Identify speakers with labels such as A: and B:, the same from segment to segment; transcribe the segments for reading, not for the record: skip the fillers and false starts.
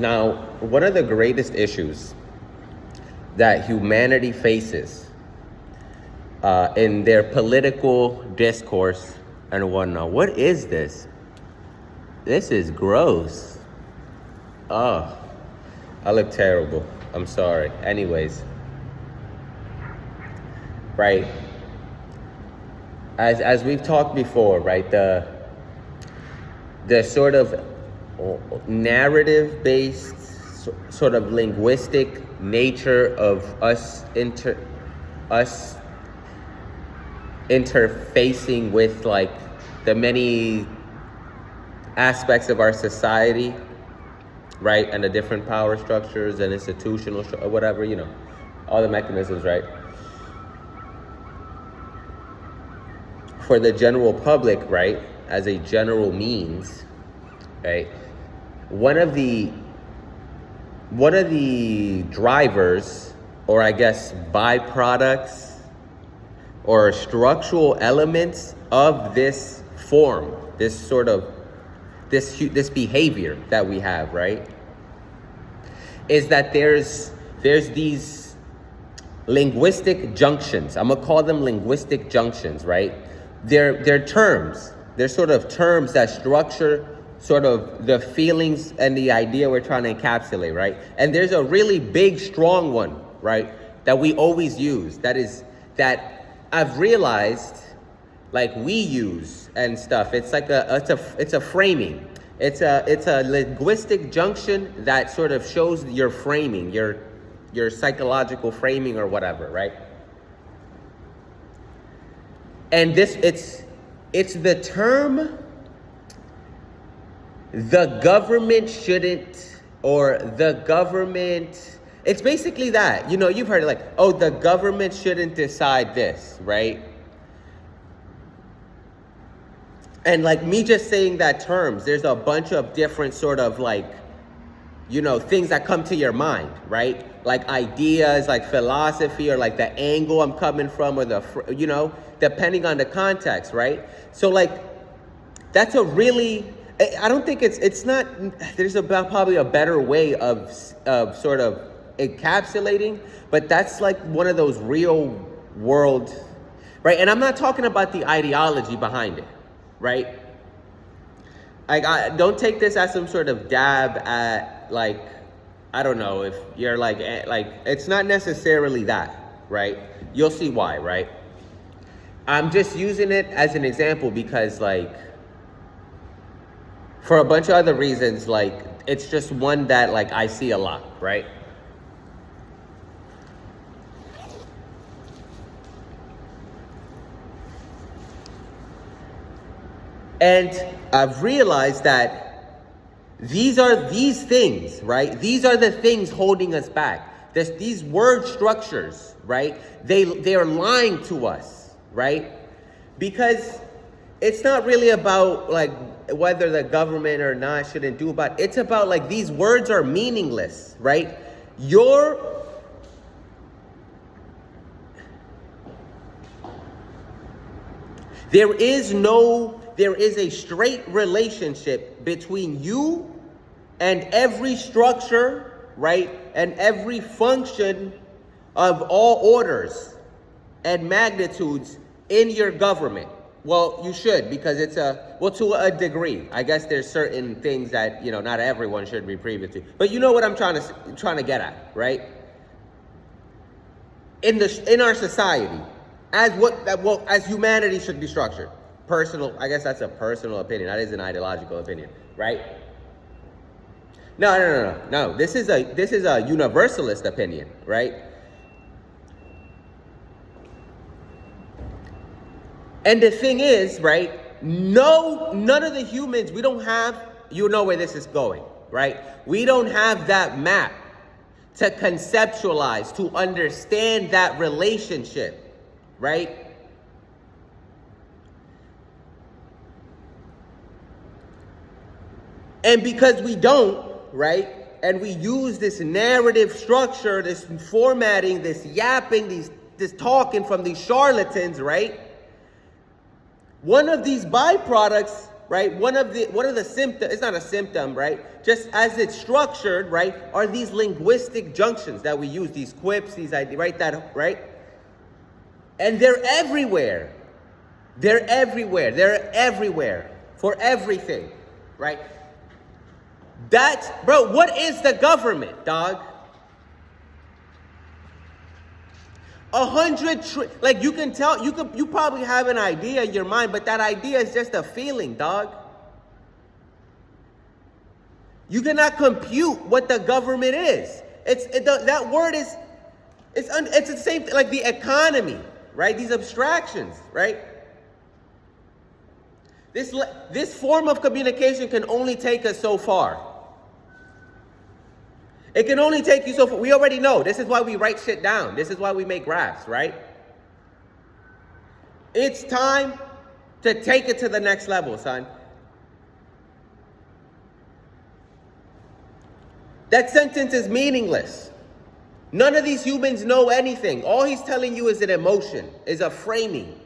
A: Now, one of the greatest issues that humanity faces in their political discourse and whatnot, what is this? This is gross. Oh, I look terrible. I'm sorry. Anyways, right? As we've talked before, right? The sort of narrative-based, sort of linguistic nature of us interfacing with like the many aspects of our society, right, and the different power structures and institutional whatever, all the mechanisms, right? For the general public, right, as a general means, right, one of the drivers, or I guess byproducts or structural elements of this form, this sort of this behavior that we have, right, is that there's these linguistic junctions. I'm gonna call them linguistic junctions, right? They're terms. They're sort of terms that structure sort of the feelings and the idea we're trying to encapsulate, right? And there's a really big, strong one, right, that we always use. That I've realized, like, we use and stuff. It's like it's a framing. It's a linguistic junction that sort of shows your framing, your psychological framing or whatever, right? And it's the term the government shouldn't, or the government, it's basically that. You've heard it like, oh, the government shouldn't decide this, right? And like me just saying that terms, there's a bunch of different sort of like, things that come to your mind, right? Like ideas, like philosophy, or like the angle I'm coming from, or depending on the context, right? So like, that's a really, I don't think it's not, there's probably a better way of sort of encapsulating, but that's like one of those real world, right? And I'm not talking about the ideology behind it, right? I don't take this as some sort of dab at, like, I don't know, if you're like, it's not necessarily that, right? You'll see why, right? I'm just using it as an example because, like, for a bunch of other reasons, like, it's just one that, like, I see a lot, right? And I've realized that these things, right? These are the things holding us back. These word structures, right? They are lying to us, right? Because it's not really about like whether the government or not shouldn't do about it. It's about like these words are meaningless, right? There is a straight relationship between you and every structure, right? And every function of all orders and magnitudes in your government. Well, you should, because it's to a degree. I guess there's certain things that, not everyone should be privy to. But you know what I'm trying to get at, right? In our society, as humanity should be structured. I guess that's a personal opinion. That is an ideological opinion, right? No. This is a universalist opinion, right? And the thing is, right, none of the humans, we don't have, where this is going, right? We don't have that map to conceptualize, to understand that relationship, right? And because we don't, right, and we use this narrative structure, this formatting, this yapping, this talking from these charlatans, right? One of these byproducts right? One of the symptoms, it's not a symptom, right? Just as it's structured, right, are these linguistic junctions that we use, these quips, these ideas, right? That, right? And they're everywhere. They're everywhere. They're everywhere for everything, right? That's, bro, what is the government, dog? 100 like you can tell, you probably have an idea in your mind, but that idea is just a feeling, dog. You cannot compute what the government is. That word is, it's the same, like the economy, right? These abstractions, right? This form of communication can only take us so far. It can only take you so far. We already know. This is why we write shit down. This is why we make graphs, right? It's time to take it to the next level, son. That sentence is meaningless. None of these humans know anything. All he's telling you is an emotion, is a framing.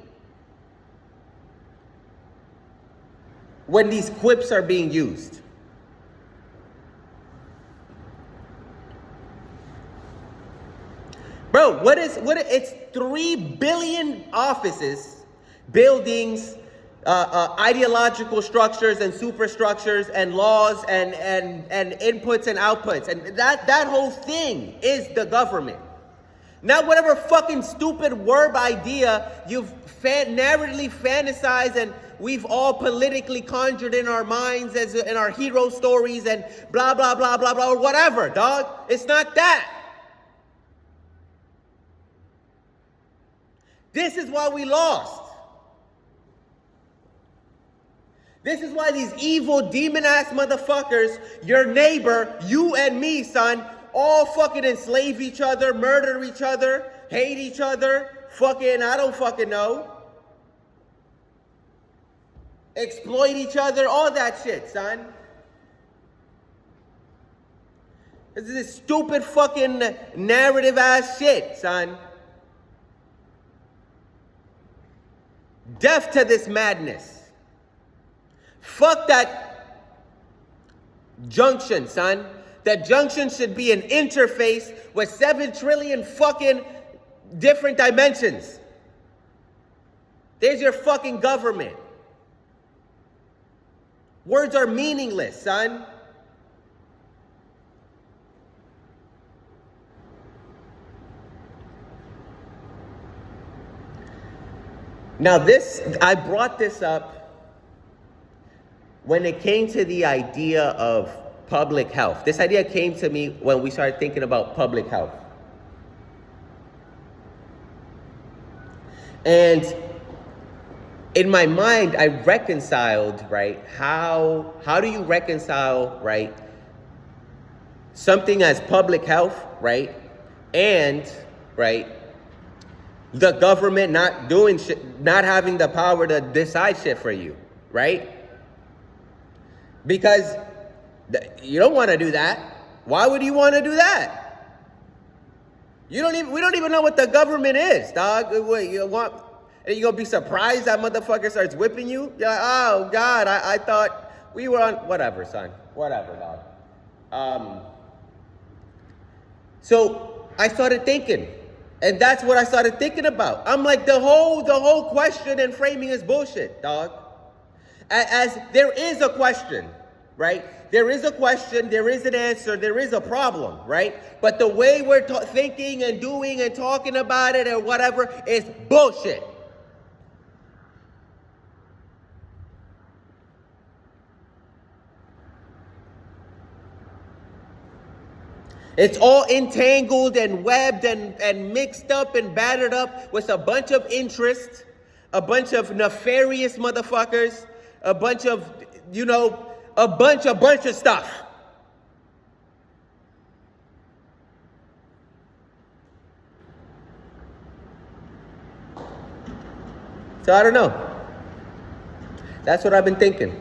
A: When these quips are being used. Bro, it's 3 billion offices, buildings, ideological structures and superstructures and laws and inputs and outputs. And that whole thing is the government. Not whatever fucking stupid word idea you've narratively fantasized and we've all politically conjured in our minds as in our hero stories and blah, blah, blah, blah, blah, or whatever, dog. It's not that. This is why we lost. This is why these evil demon-ass motherfuckers, your neighbor, you and me, son, all fucking enslave each other, murder each other, hate each other, fucking, I don't fucking know. Exploit each other, all that shit, son. This is this stupid fucking narrative-ass shit, son. Deaf to this madness. Fuck that junction, son. That junction should be an interface with 7 trillion fucking different dimensions. There's your fucking government. Words are meaningless, son. Now I brought this up when it came to the idea of public health. This idea came to me when we started thinking about public health. And in my mind, I reconciled, right? How do you reconcile, right, something as public health, right, and, right, the government not doing shit, not having the power to decide shit for you, right? Because you don't want to do that. Why would you want to do that? We don't even know what the government is, dog. Wait, you gonna be surprised that motherfucker starts whipping you? You're like, oh God, I thought we were on whatever, son. Whatever, dog. So I started thinking. And that's what I started thinking about. I'm like, the whole question and framing is bullshit, dog. As there is a question, right? There is a question, there is an answer, there is a problem, right? But the way we're thinking and doing and talking about it or whatever is bullshit. It's all entangled and webbed and mixed up and battered up with a bunch of interests, a bunch of nefarious motherfuckers, a bunch of, a bunch of stuff. So I don't know. That's what I've been thinking.